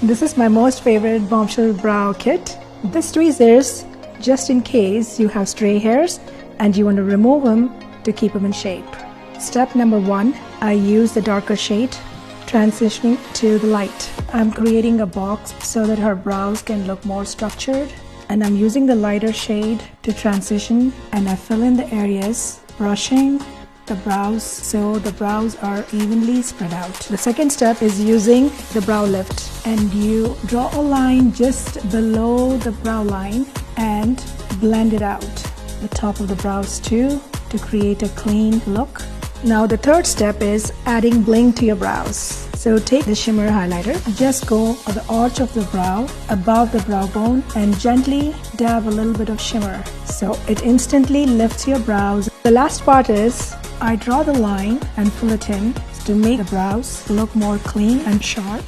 This is my most favorite Bombshell Brow Kit. This tweezers, just in case you have stray hairs and you want to remove them to keep them in shape. Step number 1, I use the darker shade, transitioning to the light. I'm creating a box so that her brows can look more structured, and I'm using the lighter shade to transition, and I fill in the areas, brushing the brows so the brows are evenly spread out. The second step is using the brow lift, and you draw a line just below the brow line and blend it out the top of the brows too to create a clean look. Now the third step is adding bling to your brows. So take the shimmer highlighter, just go on the arch of the brow, above the brow bone, and gently dab a little bit of shimmer. So it instantly lifts your brows. The last part is I draw the line and fill it in to make the brows look more clean and sharp.